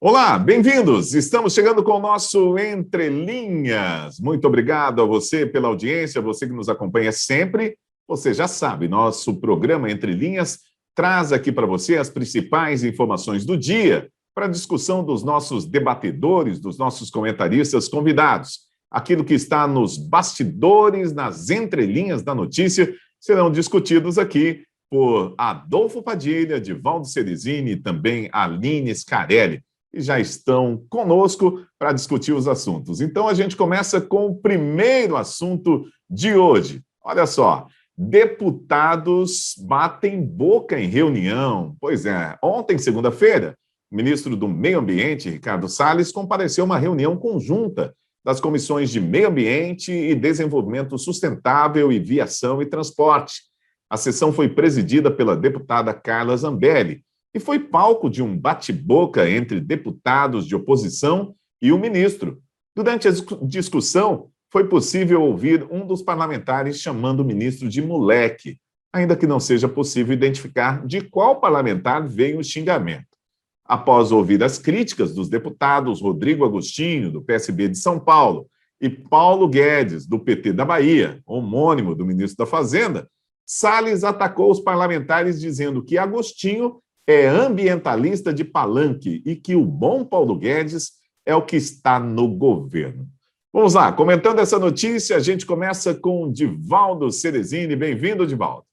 Olá, bem-vindos! Estamos chegando com o nosso Entre Linhas. Muito obrigado a você pela audiência, você que nos acompanha sempre. Você já sabe, nosso programa Entre Linhas traz aqui para você as principais informações do dia para a discussão dos nossos debatedores, dos nossos comentaristas convidados. Aquilo que está nos bastidores, nas entrelinhas da notícia, serão discutidos aqui por Adolfo Padilha, Divaldo Ceresini e também Aline Scarelli, que já estão conosco para discutir os assuntos. Então, a gente começa com o primeiro assunto de hoje. Olha só, deputados batem boca em reunião. Pois é, ontem, segunda-feira, o ministro do Meio Ambiente, Ricardo Salles, compareceu a uma reunião conjunta das comissões de Meio Ambiente e Desenvolvimento Sustentável e Viação e Transporte. A sessão foi presidida pela deputada Carla Zambelli e foi palco de um bate-boca entre deputados de oposição e o ministro. Durante a discussão, foi possível ouvir um dos parlamentares chamando o ministro de moleque, ainda que não seja possível identificar de qual parlamentar veio o xingamento. Após ouvir as críticas dos deputados Rodrigo Agostinho, do PSB de São Paulo, e Paulo Guedes, do PT da Bahia, homônimo do ministro da Fazenda, Salles atacou os parlamentares dizendo que Agostinho é ambientalista de palanque e que o bom Paulo Guedes é o que está no governo. Vamos lá, comentando essa notícia, a gente começa com Divaldo Ceresini. Bem-vindo, Divaldo.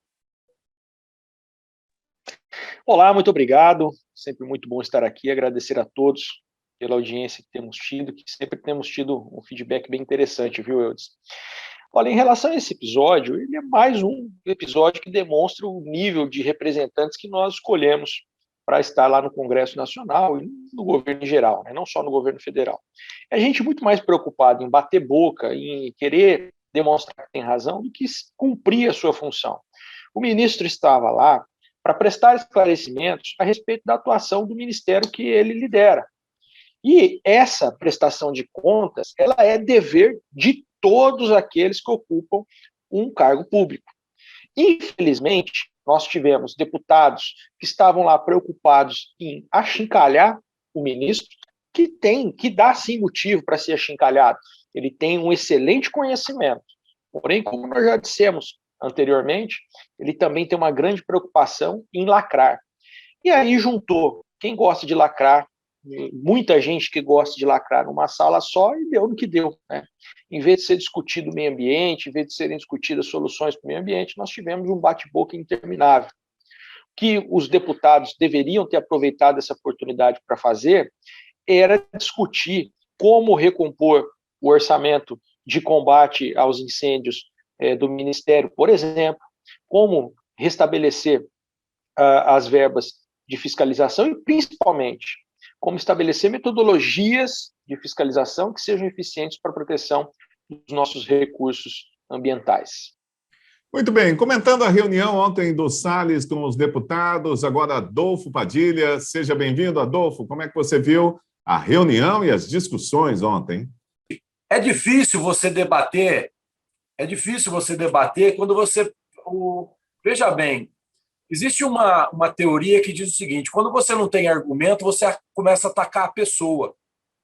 Olá, muito obrigado. Sempre muito bom estar aqui. Agradecer a todos pela audiência que temos tido, que sempre temos tido um feedback bem interessante, viu, Eudes? Olha, em relação a esse episódio, ele é mais um episódio que demonstra o nível de representantes que nós escolhemos para estar lá no Congresso Nacional e no governo em geral, né? Não só no governo federal. É gente muito mais preocupada em bater boca, em querer demonstrar que tem razão, do que cumprir a sua função. O ministro estava lá para prestar esclarecimentos a respeito da atuação do ministério que ele lidera. E essa prestação de contas, ela é dever de todos aqueles que ocupam um cargo público. Infelizmente, nós tivemos deputados que estavam lá preocupados em achincalhar o ministro, que dá sim motivo para ser achincalhado. Ele tem um excelente conhecimento. Porém, como nós já dissemos anteriormente, ele também tem uma grande preocupação em lacrar. E aí juntou quem gosta de lacrar, muita gente que gosta de lacrar numa sala só, e deu no que deu, né? Em vez de ser discutido o meio ambiente, em vez de serem discutidas soluções para o meio ambiente, nós tivemos um bate-boca interminável. O que os deputados deveriam ter aproveitado essa oportunidade para fazer era discutir como recompor o orçamento de combate aos incêndios do Ministério, por exemplo, como restabelecer as verbas de fiscalização e, principalmente, como estabelecer metodologias de fiscalização que sejam eficientes para a proteção dos nossos recursos ambientais. Muito bem, comentando a reunião ontem do Salles com os deputados, agora Adolfo Padilha. Seja bem-vindo, Adolfo. Como é que você viu a reunião e as discussões ontem? É difícil você debater quando você... Veja bem, existe uma teoria que diz o seguinte: quando você não tem argumento, você começa a atacar a pessoa.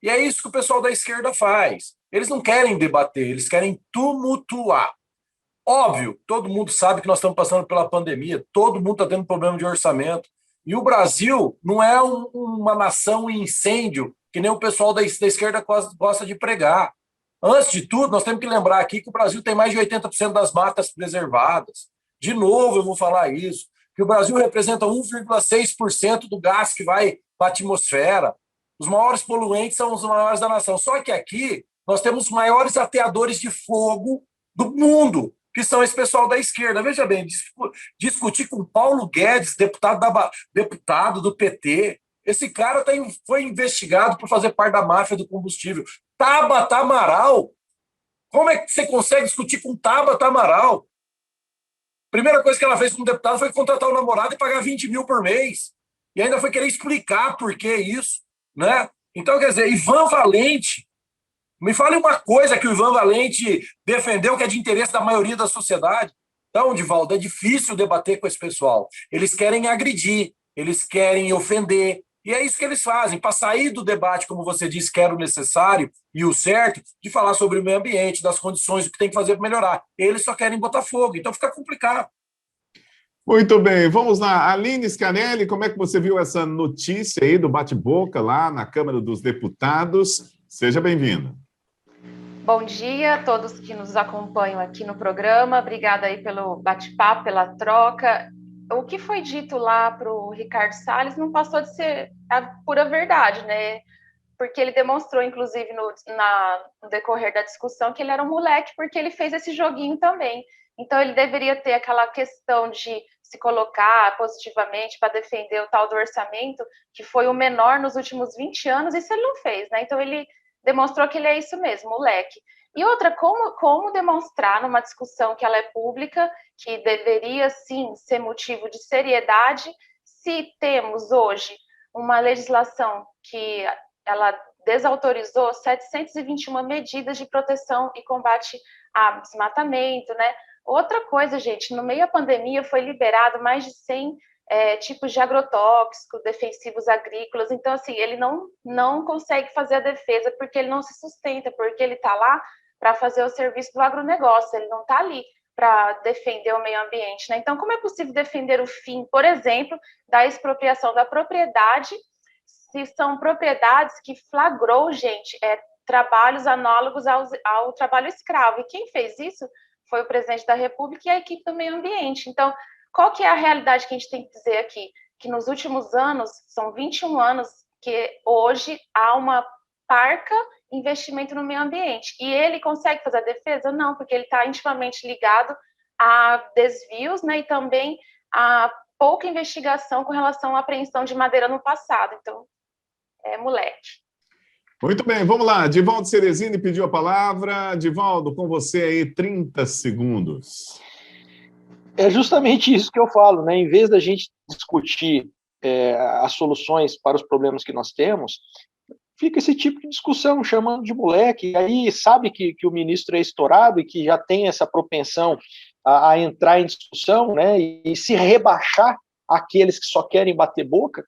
E é isso que o pessoal da esquerda faz. Eles não querem debater, eles querem tumultuar. Óbvio, todo mundo sabe que nós estamos passando pela pandemia, todo mundo está tendo problema de orçamento. E o Brasil não é uma nação em incêndio, que nem o pessoal da esquerda gosta de pregar. Antes de tudo, nós temos que lembrar aqui que o Brasil tem mais de 80% das matas preservadas. De novo, eu vou falar isso, que o Brasil representa 1,6% do gás que vai para a atmosfera. Os maiores poluentes são os maiores da nação. Só que aqui nós temos os maiores ateadores de fogo do mundo, que são esse pessoal da esquerda. Veja bem, discutir com Paulo Guedes, deputado do PT, esse cara foi investigado por fazer parte da máfia do combustível. Tabata Amaral, como é que você consegue discutir com Tabata Amaral? Primeira coisa que ela fez como deputada foi contratar um namorado e pagar 20 mil por mês. E ainda foi querer explicar por que isso, né? Então, quer dizer, Ivan Valente, me fale uma coisa que o Ivan Valente defendeu que é de interesse da maioria da sociedade. Então, Divaldo, é difícil debater com esse pessoal. Eles querem agredir, eles querem ofender, E é isso que eles fazem, para sair do debate, como você disse, que era o necessário e o certo, de falar sobre o meio ambiente, das condições, o que tem que fazer para melhorar. Eles só querem botar fogo, então fica complicado. Muito bem, vamos lá. Aline Scarelli, como é que você viu essa notícia aí do bate-boca lá na Câmara dos Deputados? Seja bem-vinda. Bom dia a todos que nos acompanham aqui no programa. Obrigada aí pelo bate-papo, pela troca. O que foi dito lá para o Ricardo Salles não passou de ser a pura verdade, né? Porque ele demonstrou, inclusive, no decorrer da discussão, que ele era um moleque, porque ele fez esse joguinho também. Então, ele deveria ter aquela questão de se colocar positivamente para defender o tal do orçamento, que foi o menor nos últimos 20 anos, isso ele não fez, né? Então, ele demonstrou que ele é isso mesmo, moleque. E outra, como demonstrar numa discussão que ela é pública, que deveria, sim, ser motivo de seriedade, se temos hoje uma legislação que ela desautorizou 721 medidas de proteção e combate a desmatamento, né? Outra coisa, gente, no meio da pandemia foi liberado mais de 100 tipos de agrotóxicos, defensivos agrícolas, então, assim, ele não consegue fazer a defesa porque ele não se sustenta, porque ele está lá para fazer o serviço do agronegócio, ele não está ali para defender o meio ambiente, né? Então, como é possível defender o fim, por exemplo, da expropriação da propriedade, se são propriedades que flagrou, gente, trabalhos análogos ao trabalho escravo, e quem fez isso foi o presidente da República e a equipe do meio ambiente. Então, qual que é a realidade que a gente tem que dizer aqui? Que nos últimos anos, são 21 anos, que hoje há uma parca investimento no meio ambiente. E ele consegue fazer a defesa? Não, porque ele está intimamente ligado a desvios, né, e também a pouca investigação com relação à apreensão de madeira no passado. Então, moleque. Muito bem, vamos lá. Divaldo Cerezini pediu a palavra. Divaldo, com você aí, 30 segundos. É justamente isso que eu falo, né? Em vez da gente discutir as soluções para os problemas que nós temos, fica esse tipo de discussão, chamando de moleque, e aí sabe que o ministro é estourado e que já tem essa propensão a entrar em discussão, né? E se rebaixar aqueles que só querem bater boca,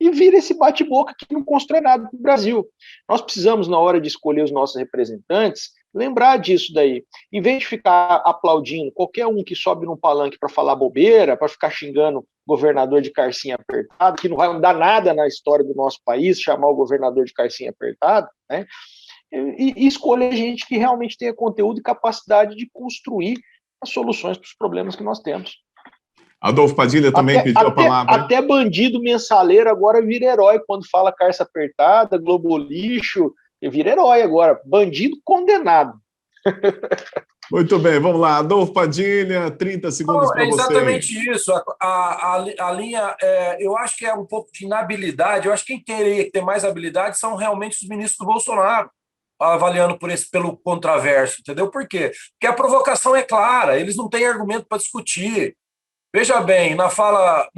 e vira esse bate-boca que não constrói nada para o Brasil. Nós precisamos, na hora de escolher os nossos representantes, lembrar disso daí. Em vez de ficar aplaudindo qualquer um que sobe num palanque para falar bobeira, para ficar xingando o governador de carcinha apertada, que não vai mudar nada na história do nosso país, chamar o governador de carcinha apertada, né? E escolher gente que realmente tenha conteúdo e capacidade de construir as soluções para os problemas que nós temos. Adolfo Padilha também pediu a palavra. Até bandido mensaleiro agora vira herói quando fala carça apertada, Globo lixo, vira herói agora, bandido condenado. Muito bem, vamos lá. Adolfo Padilha, 30 segundos para você. É exatamente isso. A linha, eu acho que é um pouco de inabilidade. Eu acho que quem teria que ter mais habilidade são realmente os ministros do Bolsonaro, avaliando pelo contraverso, entendeu? Por quê? Porque a provocação é clara, eles não têm argumento para discutir. Veja bem, na fala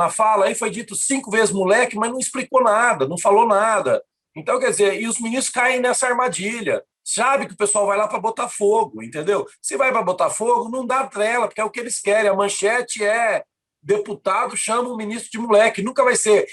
aí foi dito 5 vezes moleque, mas não explicou nada, não falou nada. Então, quer dizer, e os ministros caem nessa armadilha. Sabe que o pessoal vai lá para botar fogo, entendeu? Se vai para botar fogo, não dá trela, porque é o que eles querem. A manchete é deputado chama o ministro de moleque. Nunca vai ser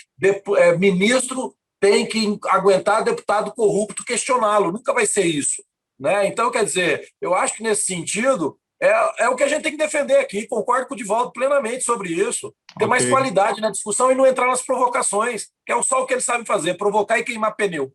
ministro tem que aguentar deputado corrupto questioná-lo. Nunca vai ser isso, né? Então, quer dizer, eu acho que nesse sentido é o que a gente tem que defender aqui. Concordo com o Divaldo plenamente sobre isso. Ter mais qualidade na discussão e não entrar nas provocações, que é só o que eles sabem fazer, provocar e queimar pneu.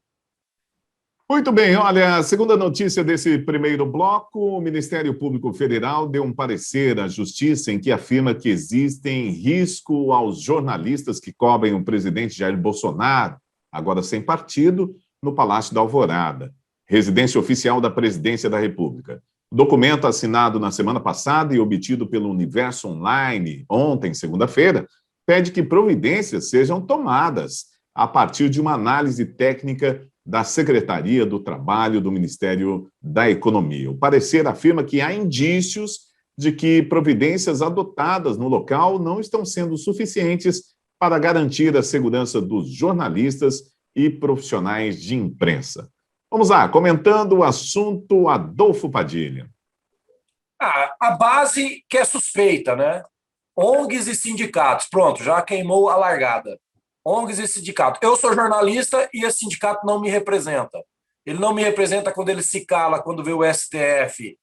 Muito bem, olha, a segunda notícia desse primeiro bloco, o Ministério Público Federal deu um parecer à Justiça em que afirma que existem risco aos jornalistas que cobrem o presidente Jair Bolsonaro, agora sem partido, no Palácio da Alvorada, residência oficial da Presidência da República. O documento assinado na semana passada e obtido pelo Universo Online ontem, segunda-feira, pede que providências sejam tomadas a partir de uma análise técnica da Secretaria do Trabalho do Ministério da Economia. O parecer afirma que há indícios de que providências adotadas no local não estão sendo suficientes para garantir a segurança dos jornalistas e profissionais de imprensa. Vamos lá, comentando o assunto, Adolfo Padilha. A base que é suspeita, né? ONGs e sindicatos, pronto, já queimou a largada. ONGs e sindicato. Eu sou jornalista e esse sindicato não me representa. Ele não me representa quando ele se cala, quando vê o STF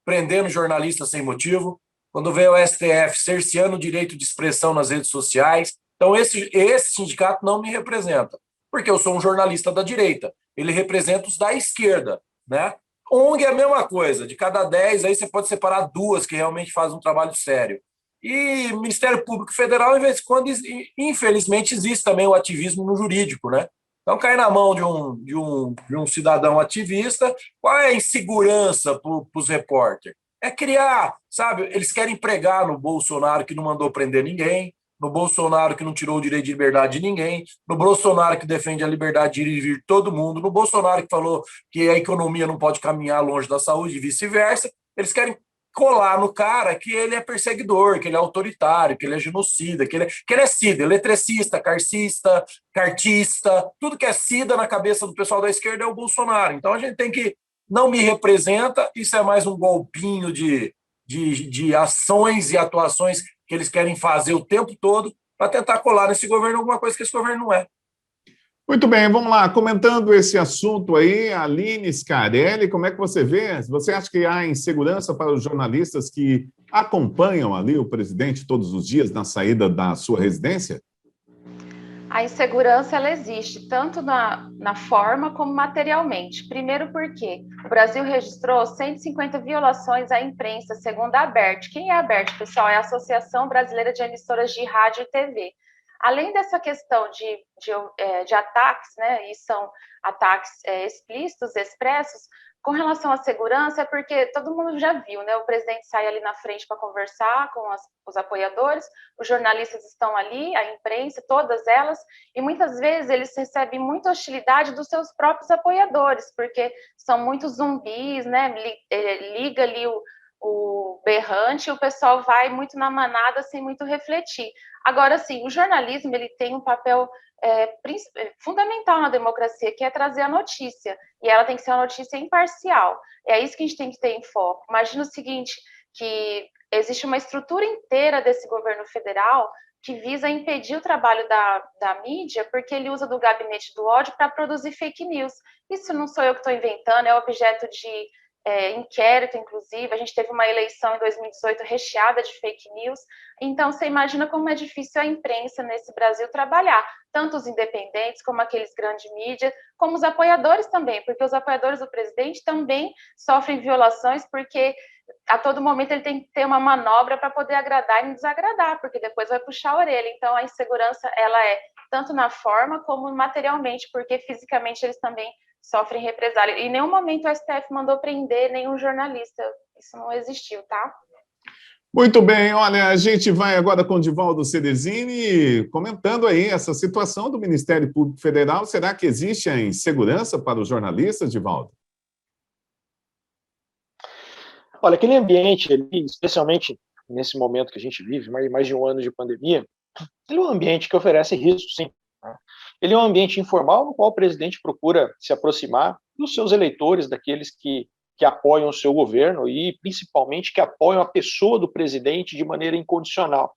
prendendo jornalistas sem motivo, quando vê o STF cerceando o direito de expressão nas redes sociais. Então, esse sindicato não me representa, porque eu sou um jornalista da direita. Ele representa os da esquerda, né? ONG é a mesma coisa. De cada 10, aí você pode separar 2 que realmente fazem um trabalho sério. E Ministério Público Federal, de vez em quando, infelizmente, existe também o ativismo no jurídico, né? Então, cai na mão de um cidadão ativista. Qual é a insegurança para os repórteres? É criar, sabe? Eles querem pregar no Bolsonaro que não mandou prender ninguém, no Bolsonaro que não tirou o direito de liberdade de ninguém, no Bolsonaro que defende a liberdade de ir e vir de todo mundo, no Bolsonaro que falou que a economia não pode caminhar longe da saúde e vice-versa. Eles querem colar no cara que ele é perseguidor, que ele é autoritário, que ele é genocida, que ele é SIDA, eletricista, cartista, tudo que é SIDA na cabeça do pessoal da esquerda é o Bolsonaro. Então a gente tem que, não me representa, isso é mais um golpinho de ações e atuações que eles querem fazer o tempo todo para tentar colar nesse governo alguma coisa que esse governo não é. Muito bem, vamos lá. Comentando esse assunto aí, Aline Scarelli, como é que você vê? Você acha que há insegurança para os jornalistas que acompanham ali o presidente todos os dias na saída da sua residência? A insegurança, ela existe, tanto na forma como materialmente. Primeiro porque o Brasil registrou 150 violações à imprensa, segundo a ABERT. Quem é a ABERT, pessoal? É a Associação Brasileira de Emissoras de Rádio e TV. Além dessa questão de ataques, né, e são ataques explícitos, expressos, com relação à segurança, é porque todo mundo já viu, né? O presidente sai ali na frente para conversar com os apoiadores, os jornalistas estão ali, a imprensa, todas elas, e muitas vezes eles recebem muita hostilidade dos seus próprios apoiadores, porque são muitos zumbis, né? Liga ali o berrante, e o pessoal vai muito na manada sem muito refletir. Agora, sim, o jornalismo ele tem um papel fundamental na democracia, que é trazer a notícia, e ela tem que ser uma notícia imparcial. É isso que a gente tem que ter em foco. Imagina o seguinte, que existe uma estrutura inteira desse governo federal que visa impedir o trabalho da mídia, porque ele usa do gabinete do ódio para produzir fake news. Isso não sou eu que estou inventando, é objeto de inquérito, inclusive. A gente teve uma eleição em 2018 recheada de fake news. Então, você imagina como é difícil a imprensa nesse Brasil trabalhar, tanto os independentes, como aqueles grandes mídias, como os apoiadores também, porque os apoiadores do presidente também sofrem violações, porque a todo momento ele tem que ter uma manobra para poder agradar e desagradar, porque depois vai puxar a orelha. Então, a insegurança, ela é tanto na forma como materialmente, porque fisicamente eles também sofrem represália. Em nenhum momento o STF mandou prender nenhum jornalista. Isso não existiu, tá? Muito bem, olha, a gente vai agora com o Divaldo Ceresini comentando aí essa situação do Ministério Público Federal. Será que existe a insegurança para os jornalistas, Divaldo? Olha, aquele ambiente ali, especialmente nesse momento que a gente vive, mais de um ano de pandemia, ele é um ambiente que oferece risco, sim. Ele é um ambiente informal no qual o presidente procura se aproximar dos seus eleitores, daqueles que apoiam o seu governo e, principalmente, que apoiam a pessoa do presidente de maneira incondicional.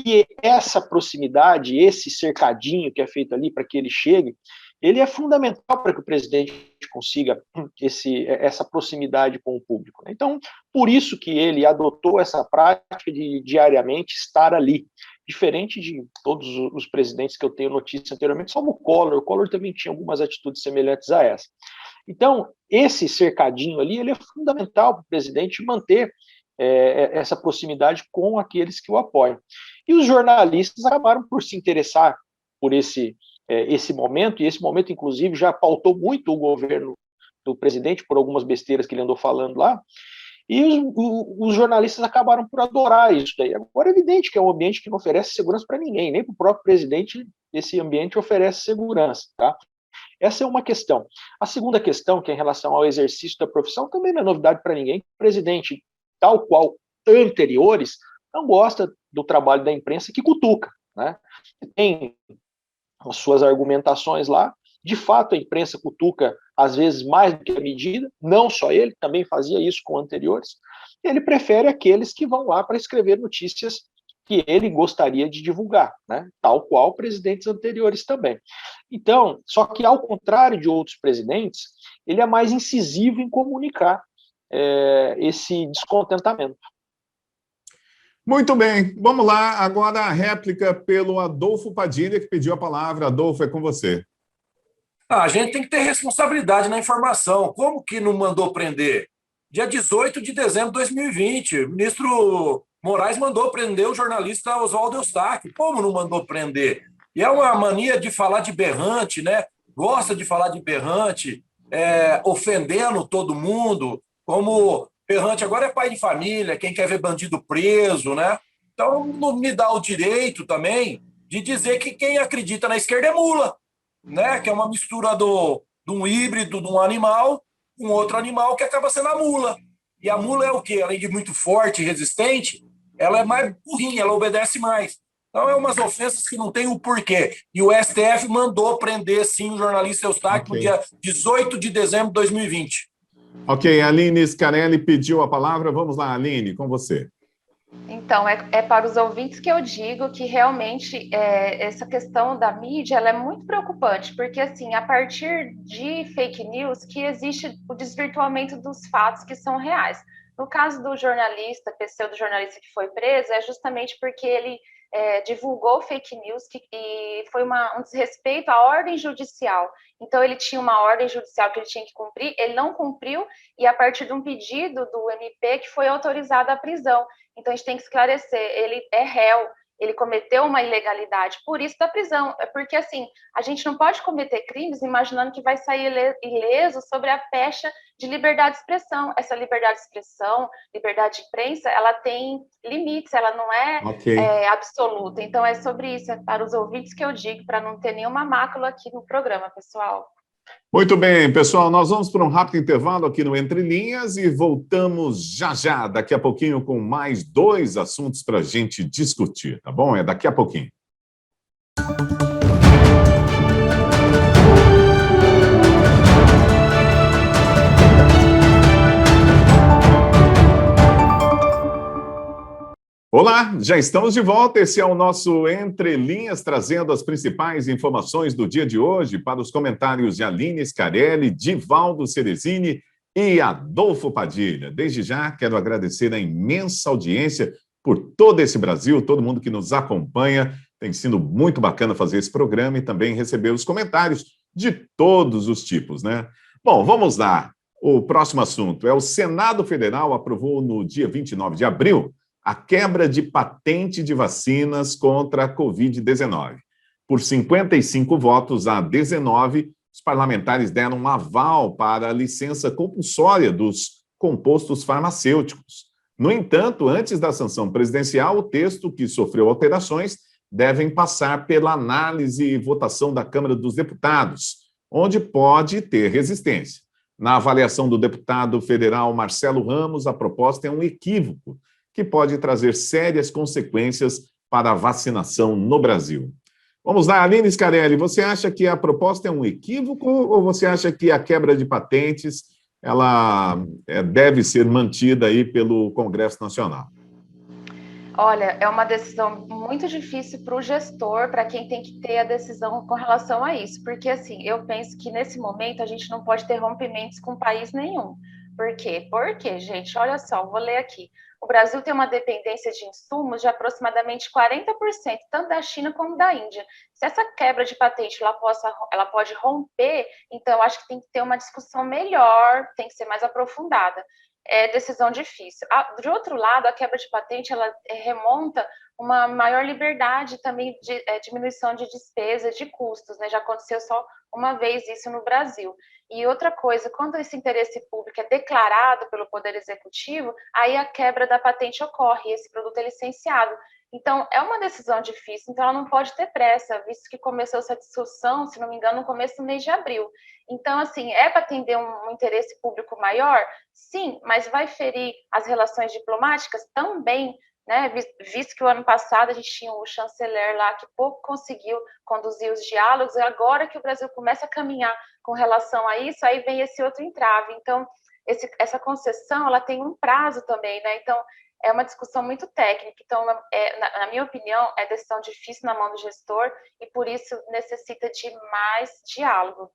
E essa proximidade, esse cercadinho que é feito ali para que ele chegue, ele é fundamental para que o presidente consiga essa proximidade com o público. Então, por isso que ele adotou essa prática de diariamente estar ali. Diferente de todos os presidentes que eu tenho notícia anteriormente, salvo o Collor também tinha algumas atitudes semelhantes a essa. Então, esse cercadinho ali, ele é fundamental para o presidente manter essa proximidade com aqueles que o apoiam. E os jornalistas acabaram por se interessar por esse momento, e esse momento, inclusive, já pautou muito o governo do presidente por algumas besteiras que ele andou falando lá, e os jornalistas acabaram por adorar isso daí. Agora é evidente que é um ambiente que não oferece segurança para ninguém, nem para o próprio presidente esse ambiente oferece segurança, tá? Essa é uma questão. A segunda questão, que é em relação ao exercício da profissão, também não é novidade para ninguém. O presidente, tal qual anteriores, não gosta do trabalho da imprensa que cutuca, né? Tem as suas argumentações lá. De fato, a imprensa cutuca, às vezes, mais do que a medida, não só ele, também fazia isso com anteriores. Ele prefere aqueles que vão lá para escrever notícias que ele gostaria de divulgar, né? Tal qual presidentes anteriores também. Então, só que ao contrário de outros presidentes, ele é mais incisivo em comunicar esse descontentamento. Muito bem, vamos lá. Agora a réplica pelo Adolfo Padilha, que pediu a palavra. Adolfo, é com você. A gente tem que ter responsabilidade na informação. Como que não mandou prender? Dia 18 de dezembro de 2020, o ministro Moraes mandou prender o jornalista Oswaldo Eustáquio. Como não mandou prender? E é uma mania de falar de berrante, né? Gosta de falar de berrante, ofendendo todo mundo, como berrante agora é pai de família, quem quer ver bandido preso, né? Então não me dá o direito também de dizer que quem acredita na esquerda é mula, né? Que é uma mistura de um híbrido de um animal com outro animal que acaba sendo a mula. E a mula é o quê? Além de muito forte e resistente, ela é mais burrinha, ela obedece mais. Então, é umas ofensas que não tem o porquê. E o STF mandou prender, sim, o jornalista Eustáquio no dia 18 de dezembro de 2020. Ok, a Aline Scarelli pediu a palavra. Vamos lá, Aline, com você. Então, é para os ouvintes que eu digo que realmente essa questão da mídia ela é muito preocupante, porque assim, a partir de fake news que existe o desvirtuamento dos fatos que são reais. No caso do jornalista, pseudo-jornalista que foi preso, é justamente porque ele divulgou fake news e foi um desrespeito à ordem judicial. Então, ele tinha uma ordem judicial que ele tinha que cumprir, ele não cumpriu, e a partir de um pedido do MP que foi autorizada a prisão. Então, a gente tem que esclarecer, ele é réu, ele cometeu uma ilegalidade, por isso da prisão. É porque, assim, a gente não pode cometer crimes imaginando que vai sair ileso sobre a pecha de liberdade de expressão. Essa liberdade de expressão, liberdade de imprensa, ela tem limites, ela não é absoluta. Então, é sobre isso, é para os ouvintes que eu digo, para não ter nenhuma mácula aqui no programa, pessoal. Muito bem, pessoal, nós vamos para um rápido intervalo aqui no Entre Linhas e voltamos já já, daqui a pouquinho, com mais 2 assuntos para a gente discutir, tá bom? É daqui a pouquinho. Olá, já estamos de volta. Esse é o nosso Entre Linhas, trazendo as principais informações do dia de hoje para os comentários de Aline Scarelli, Divaldo Ceresini e Adolfo Padilha. Desde já, quero agradecer a imensa audiência por todo esse Brasil, todo mundo que nos acompanha. Tem sido muito bacana fazer esse programa e também receber os comentários de todos os tipos, né? Bom, vamos lá. O próximo assunto é o Senado Federal aprovou no dia 29 de abril a quebra de patente de vacinas contra a Covid-19. Por 55 votos a 19, os parlamentares deram um aval para a licença compulsória dos compostos farmacêuticos. No entanto, antes da sanção presidencial, o texto, que sofreu alterações, devem passar pela análise e votação da Câmara dos Deputados, onde pode ter resistência. Na avaliação do deputado federal Marcelo Ramos, a proposta é um equívoco, que pode trazer sérias consequências para a vacinação no Brasil. Vamos lá, Aline Scarelli, você acha que a proposta é um equívoco ou você acha que a quebra de patentes ela deve ser mantida aí pelo Congresso Nacional? Olha, é uma decisão muito difícil para o gestor, para quem tem que ter a decisão com relação a isso, porque assim, eu penso que nesse momento a gente não pode ter rompimentos com país nenhum. Por quê? Porque, gente, olha só, vou ler aqui. O Brasil tem uma dependência de insumos de aproximadamente 40%, tanto da China como da Índia. Se essa quebra de patente ela pode romper, então eu acho que tem que ter uma discussão melhor, tem que ser mais aprofundada. É decisão difícil. De outro lado, a quebra de patente ela remonta uma maior liberdade também de diminuição de despesa, de custos, né? Já aconteceu só uma vez isso no Brasil. E outra coisa, quando esse interesse público é declarado pelo Poder Executivo, aí a quebra da patente ocorre e esse produto é licenciado. Então, é uma decisão difícil, então ela não pode ter pressa, visto que começou essa discussão, se não me engano, no começo do mês de abril. Então, assim, é para atender um interesse público maior? Sim, mas vai ferir as relações diplomáticas? Também, né? Visto que o ano passado a gente tinha o chanceler lá que pouco conseguiu conduzir os diálogos, e agora que o Brasil começa a caminhar com relação a isso, aí vem esse outro entrave. Então, essa concessão, ela tem um prazo também, né? Então, é uma discussão muito técnica. Então, na minha opinião, é decisão difícil na mão do gestor e, por isso, necessita de mais diálogo.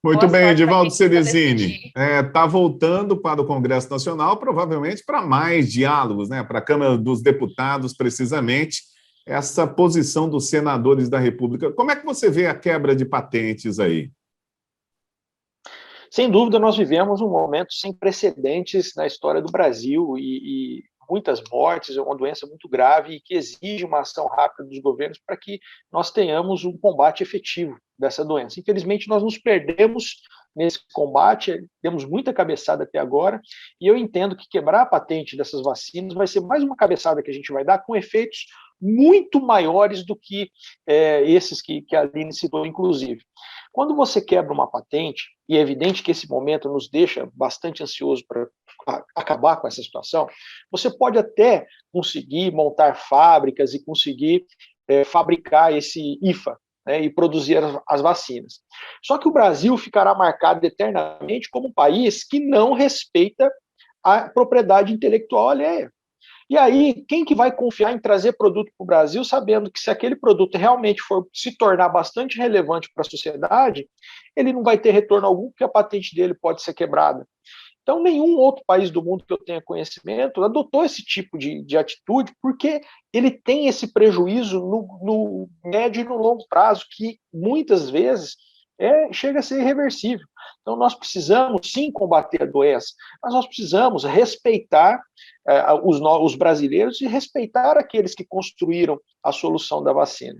Muito Boa bem, sorte para Edivaldo quem precisa Ceresini. decidir. Está voltando para o Congresso Nacional, provavelmente para mais diálogos, né? Para a Câmara dos Deputados, precisamente, essa posição dos senadores da República. Como é que você vê a quebra de patentes aí? Sem dúvida, nós vivemos um momento sem precedentes na história do Brasil e muitas mortes, é uma doença muito grave e que exige uma ação rápida dos governos para que nós tenhamos um combate efetivo dessa doença. Infelizmente, nós nos perdemos nesse combate, demos muita cabeçada até agora, e eu entendo que quebrar a patente dessas vacinas vai ser mais uma cabeçada que a gente vai dar com efeitos muito maiores do que esses que a Aline citou, inclusive. Quando você quebra uma patente, e é evidente que esse momento nos deixa bastante ansioso para acabar com essa situação, você pode até conseguir montar fábricas e conseguir fabricar esse IFA, né, e produzir as vacinas. Só que o Brasil ficará marcado eternamente como um país que não respeita a propriedade intelectual alheia. E aí, quem que vai confiar em trazer produto para o Brasil, sabendo que se aquele produto realmente for se tornar bastante relevante para a sociedade, ele não vai ter retorno algum, porque a patente dele pode ser quebrada. Então, nenhum outro país do mundo que eu tenha conhecimento adotou esse tipo de atitude, porque ele tem esse prejuízo no médio e no longo prazo, que muitas vezes chega a ser irreversível. Então, nós precisamos, sim, combater a doença, mas nós precisamos respeitar os brasileiros e respeitar aqueles que construíram a solução da vacina.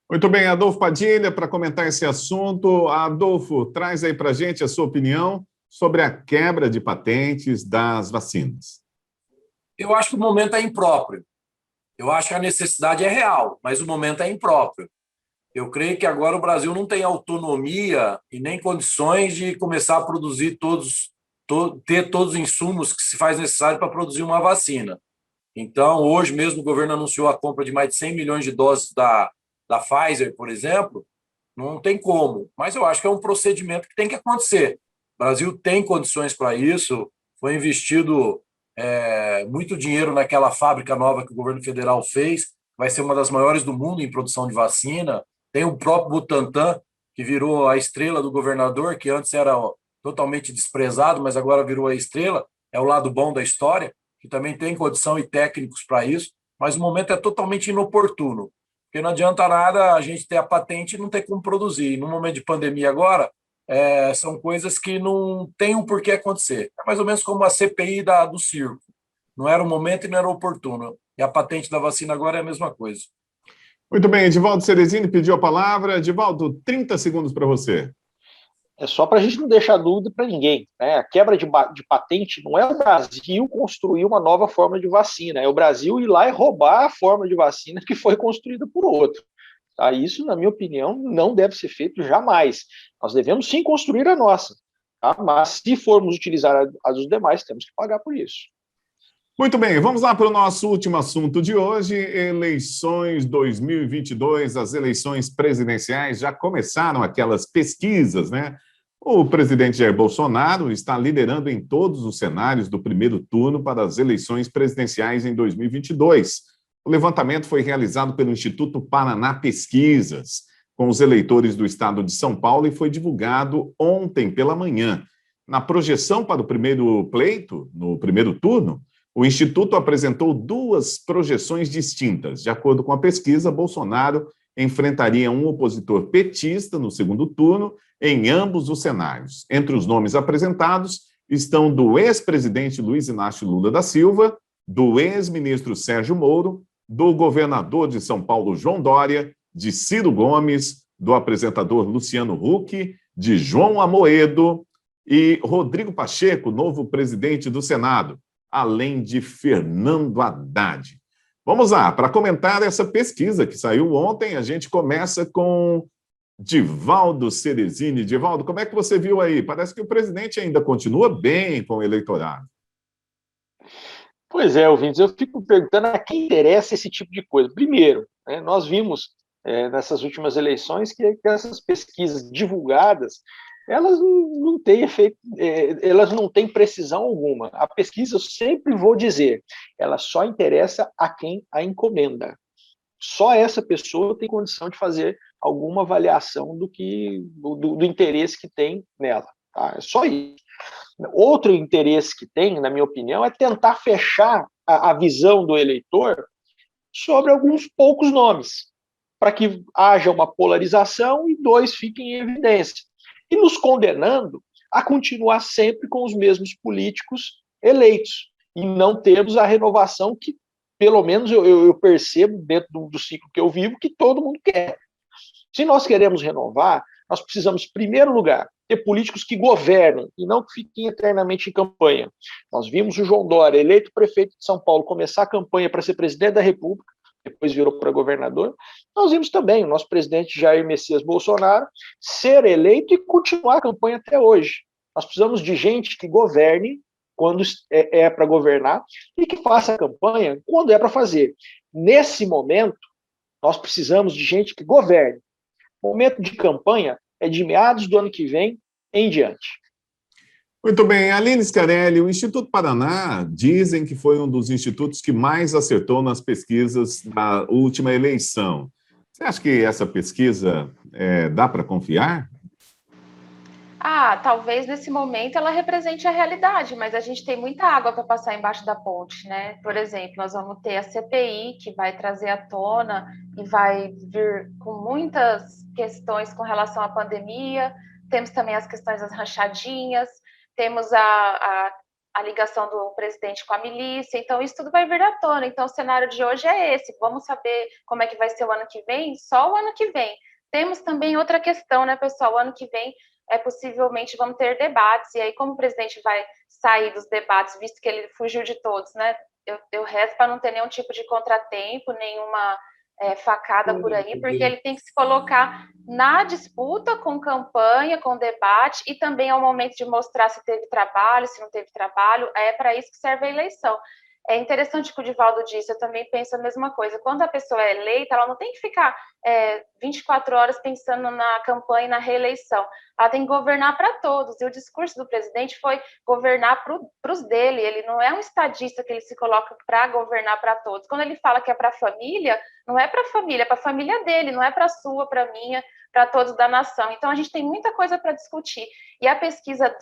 Muito bem, Adolfo Padilha, para comentar esse assunto. Adolfo, traz aí para a gente a sua opinião sobre a quebra de patentes das vacinas. Eu acho que o momento é impróprio. Eu acho que a necessidade é real, mas o momento é impróprio. Eu creio que agora o Brasil não tem autonomia e nem condições de começar a produzir ter todos os insumos que se faz necessário para produzir uma vacina. Então, hoje mesmo o governo anunciou a compra de mais de 100 milhões de doses da Pfizer, por exemplo. Não tem como, mas eu acho que é um procedimento que tem que acontecer. O Brasil tem condições para isso, foi investido muito dinheiro naquela fábrica nova que o governo federal fez, vai ser uma das maiores do mundo em produção de vacina. Tem o próprio Butantan, que virou a estrela do governador, que antes era totalmente desprezado, mas agora virou a estrela, é o lado bom da história, que também tem condição e técnicos para isso, mas o momento é totalmente inoportuno, porque não adianta nada a gente ter a patente e não ter como produzir. E no momento de pandemia agora, são coisas que não tem um porquê acontecer. É mais ou menos como a CPI do circo. Não era o momento e não era oportuno. E a patente da vacina agora é a mesma coisa. Muito bem, Edivaldo Ceresini pediu a palavra. Edivaldo, 30 segundos para você. É só para a gente não deixar dúvida para ninguém, né? A quebra de patente não é o Brasil construir uma nova forma de vacina, é o Brasil ir lá e roubar a forma de vacina que foi construída por outro. Tá? Isso, na minha opinião, não deve ser feito jamais. Nós devemos sim construir a nossa, tá? Mas se formos utilizar a dos demais, temos que pagar por isso. Muito bem, vamos lá para o nosso último assunto de hoje, eleições 2022, as eleições presidenciais já começaram aquelas pesquisas, né? O presidente Jair Bolsonaro está liderando em todos os cenários do primeiro turno para as eleições presidenciais em 2022. O levantamento foi realizado pelo Instituto Paraná Pesquisas, com os eleitores do estado de São Paulo e foi divulgado ontem pela manhã. Na projeção para o primeiro pleito, no primeiro turno, o Instituto apresentou duas projeções distintas. De acordo com a pesquisa, Bolsonaro enfrentaria um opositor petista no segundo turno em ambos os cenários. Entre os nomes apresentados estão do ex-presidente Luiz Inácio Lula da Silva, do ex-ministro Sérgio Moro, do governador de São Paulo, João Dória, de Ciro Gomes, do apresentador Luciano Huck, de João Amoedo e Rodrigo Pacheco, novo presidente do Senado, além de Fernando Haddad. Vamos lá, para comentar essa pesquisa que saiu ontem, a gente começa com Divaldo Ceresini. Divaldo, como é que você viu aí? Parece que o presidente ainda continua bem com o eleitorado. Pois é, ouvintes, eu fico perguntando a quem interessa esse tipo de coisa. Primeiro, né, nós vimos nessas últimas eleições que essas pesquisas divulgadas elas não têm efeito, elas não têm precisão alguma. A pesquisa, eu sempre vou dizer, ela só interessa a quem a encomenda. Só essa pessoa tem condição de fazer alguma avaliação do interesse que tem nela. Tá? É só isso. Outro interesse que tem, na minha opinião, é tentar fechar a visão do eleitor sobre alguns poucos nomes, para que haja uma polarização e dois fiquem em evidência. E nos condenando a continuar sempre com os mesmos políticos eleitos, e não termos a renovação que, pelo menos, eu percebo dentro do ciclo que eu vivo, que todo mundo quer. Se nós queremos renovar, nós precisamos, em primeiro lugar, ter políticos que governem e não que fiquem eternamente em campanha. Nós vimos o João Dória, eleito prefeito de São Paulo, começar a campanha para ser presidente da República, depois virou para governador. Nós vimos também o nosso presidente Jair Messias Bolsonaro ser eleito e continuar a campanha até hoje. Nós precisamos de gente que governe quando é para governar e que faça a campanha quando é para fazer. Nesse momento, nós precisamos de gente que governe. O momento de campanha é de meados do ano que vem em diante. Muito bem, Aline Scarelli, o Instituto Paraná dizem que foi um dos institutos que mais acertou nas pesquisas da última eleição. Você acha que essa pesquisa dá para confiar? Talvez nesse momento ela represente a realidade, mas a gente tem muita água para passar embaixo da ponte, né? Por exemplo, nós vamos ter a CPI, que vai trazer à tona e vai vir com muitas questões com relação à pandemia, temos também as questões das rachadinhas, temos a ligação do presidente com a milícia, então isso tudo vai vir à tona. Então o cenário de hoje é esse, vamos saber como é que vai ser o ano que vem? Só o ano que vem. Temos também outra questão, né, pessoal? O ano que vem possivelmente vamos ter debates, e aí como o presidente vai sair dos debates, visto que ele fugiu de todos, né? Eu rezo para não ter nenhum tipo de contratempo, nenhuma facada por aí, porque ele tem que se colocar na disputa com campanha, com debate, e também é o momento de mostrar se teve trabalho, se não teve trabalho, é para isso que serve a eleição. É interessante que o Divaldo disse, eu também penso a mesma coisa. Quando a pessoa é eleita, ela não tem que ficar 24 horas pensando na campanha e na reeleição. Ela tem que governar para todos. E o discurso do presidente foi governar para os dele. Ele não é um estadista que ele se coloca para governar para todos. Quando ele fala que é para a família, não é para a família, é para a família dele, não é para a sua, para a minha, para todos da nação. Então, a gente tem muita coisa para discutir. E a pesquisa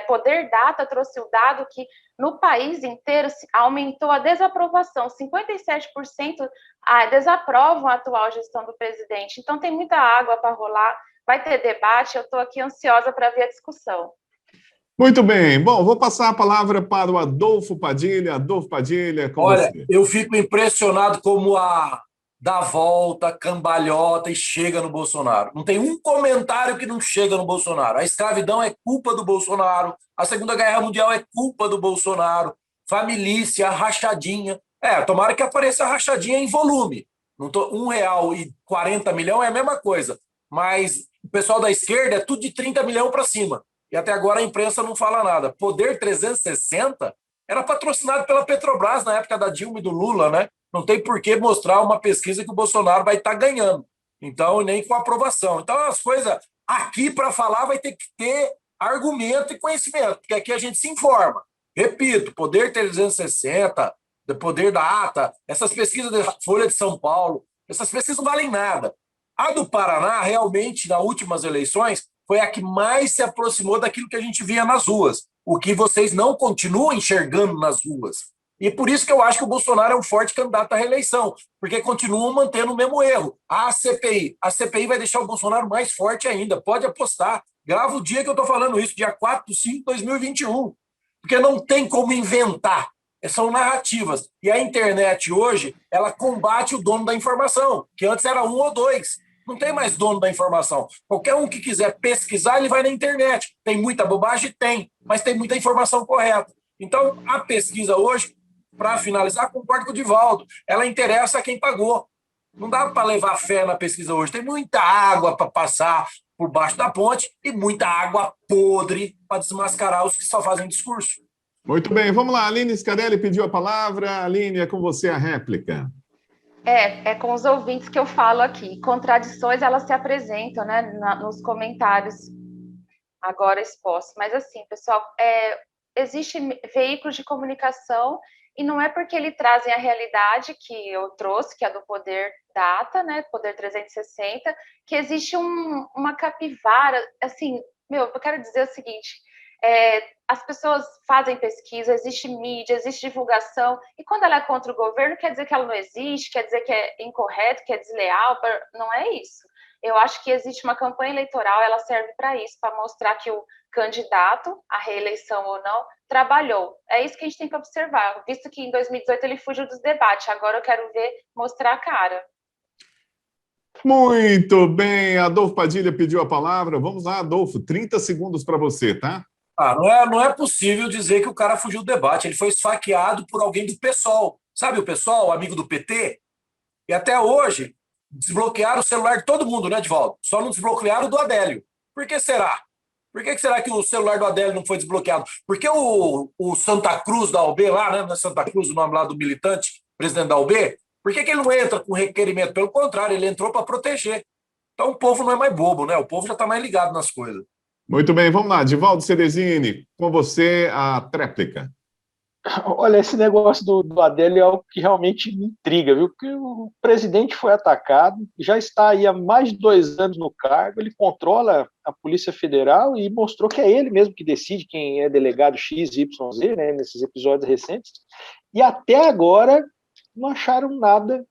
Poder Data trouxe o dado que no país inteiro aumentou a desaprovação. 57% desaprovam a atual gestão do presidente. Então, tem muita água para rolar, vai ter debate, eu estou aqui ansiosa para ver a discussão. Muito bem. Bom, vou passar a palavra para o Adolfo Padilha. Adolfo Padilha, com você. Olha, eu fico impressionado como dá volta, cambalhota e chega no Bolsonaro. Não tem um comentário que não chega no Bolsonaro. A escravidão é culpa do Bolsonaro, a Segunda Guerra Mundial é culpa do Bolsonaro, família, rachadinha. Tomara que apareça a rachadinha em volume. Não tô, R$1,40 é a mesma coisa, mas o pessoal da esquerda é tudo de 30 milhões para cima. E até agora a imprensa não fala nada. Poder 360 era patrocinado pela Petrobras na época da Dilma e do Lula, né? Não tem por que mostrar uma pesquisa que o Bolsonaro vai estar ganhando. Então, nem com aprovação. Então, as coisas aqui para falar vai ter que ter argumento e conhecimento, porque aqui a gente se informa. Repito, Poder 360, Poder da Ata, essas pesquisas da Folha de São Paulo, essas pesquisas não valem nada. A do Paraná, realmente, nas últimas eleições, foi a que mais se aproximou daquilo que a gente via nas ruas, o que vocês não continuam enxergando nas ruas. E por isso que eu acho que o Bolsonaro é um forte candidato à reeleição, porque continuam mantendo o mesmo erro. A CPI vai deixar o Bolsonaro mais forte ainda, pode apostar. Grava o dia que eu estou falando isso, dia 4/5/2021, porque não tem como inventar, são narrativas. E a internet hoje, ela combate o dono da informação, que antes era 1 ou 2. Não tem mais dono da informação. Qualquer um que quiser pesquisar, ele vai na internet. Tem muita bobagem? Tem, mas tem muita informação correta. Então, a pesquisa hoje, para finalizar, concordo com o Divaldo, ela interessa a quem pagou. Não dá para levar fé na pesquisa hoje. Tem muita água para passar por baixo da ponte e muita água podre para desmascarar os que só fazem discurso. Muito bem, vamos lá. Aline Scarelli pediu a palavra. Aline, é com você a réplica. É com os ouvintes que eu falo aqui. Contradições, elas se apresentam, né, nos comentários agora expostos. Mas assim, pessoal, existem veículos de comunicação e não é porque eles trazem a realidade que eu trouxe, que é do Poder Data, né, Poder 360, que existe uma capivara, assim, eu quero dizer o seguinte, as pessoas fazem pesquisa, existe mídia, existe divulgação, e quando ela é contra o governo, quer dizer que ela não existe, quer dizer que é incorreto, que é desleal, não é isso. Eu acho que existe uma campanha eleitoral, ela serve para isso, para mostrar que o candidato, a reeleição ou não, trabalhou. É isso que a gente tem que observar, visto que em 2018 ele fugiu dos debates, agora eu quero ver mostrar a cara. Muito bem, Adolfo Padilha pediu a palavra. Vamos lá, Adolfo, 30 segundos para você, tá? Não é possível dizer que o cara fugiu do debate. Ele foi esfaqueado por alguém do PSOL. Sabe o PSOL, amigo do PT? E até hoje, desbloquearam o celular de todo mundo, né, Edvaldo? Só não desbloquearam o do Adélio. Por que será? Por que será que o celular do Adélio não foi desbloqueado? Porque o Santa Cruz da UB lá, né? Não é Santa Cruz o nome lá do militante, presidente da UB? Por que ele não entra com requerimento? Pelo contrário, ele entrou para proteger. Então o povo não é mais bobo, né? O povo já está mais ligado nas coisas. Muito bem, vamos lá. Divaldo Ceresini, com você a tréplica. Olha, esse negócio do Adélio é algo que realmente me intriga, viu? Porque o presidente foi atacado, já está aí há mais de 2 anos no cargo, ele controla a Polícia Federal e mostrou que é ele mesmo que decide quem é delegado X, Y, Z, né, nesses episódios recentes. E até agora não acharam nada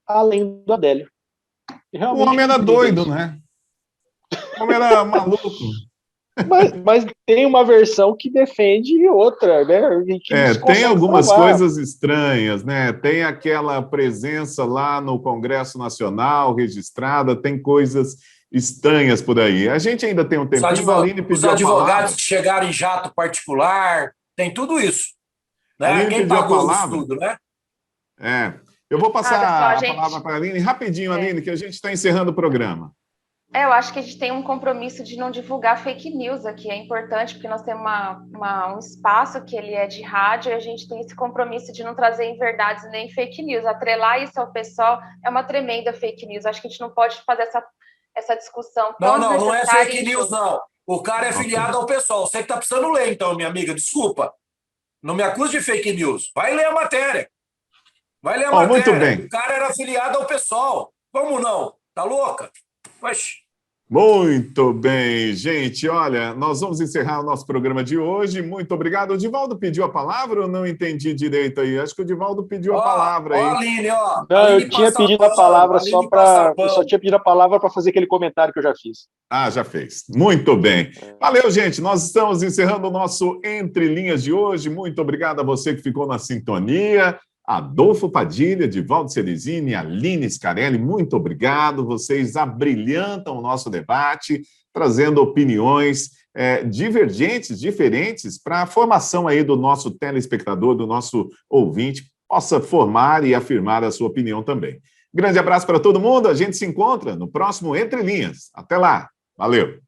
além do Adélio. O homem era doido, né? O homem era maluco. Mas tem uma versão que defende outra, né? A gente tem algumas provar. coisas estranhas, né? Tem aquela presença lá no Congresso Nacional registrada, tem coisas estranhas por aí. A gente ainda tem um tempinho. Os advogados que chegaram em jato particular, tem tudo isso. Né? Quem pagou isso tudo, né? Eu vou passar a palavra para a Aline rapidinho, Aline, que a gente está encerrando o programa. Eu acho que a gente tem um compromisso de não divulgar fake news aqui, é importante, porque nós temos um espaço que ele é de rádio e a gente tem esse compromisso de não trazer inverdades nem fake news. Atrelar isso ao pessoal é uma tremenda fake news. Acho que a gente não pode fazer essa discussão tão desnecessária. Não é fake news, não. O cara é filiado ao pessoal. Você que está precisando ler, então, minha amiga, desculpa. Não me acuse de fake news. Vai ler a matéria. Muito bem. O cara era afiliado ao pessoal. Como não? Tá louca? Muito bem, gente. Olha, nós vamos encerrar o nosso programa de hoje. Muito obrigado. O Divaldo pediu a palavra ou não entendi direito aí? Acho que o Divaldo pediu a palavra aí. Aline, ó. Não, Aline, eu tinha pedido a palavra eu só tinha pedido a palavra para fazer aquele comentário que eu já fiz. Já fez. Muito bem. Valeu, gente. Nós estamos encerrando o nosso Entre Linhas de hoje. Muito obrigado a você que ficou na sintonia. Adolfo Padilha, Divaldo Ceresini, Aline Scarelli, muito obrigado. Vocês abrilhantam o nosso debate, trazendo opiniões divergentes, diferentes, para a formação aí do nosso telespectador, do nosso ouvinte, possa formar e afirmar a sua opinião também. Grande abraço para todo mundo. A gente se encontra no próximo Entre Linhas. Até lá. Valeu.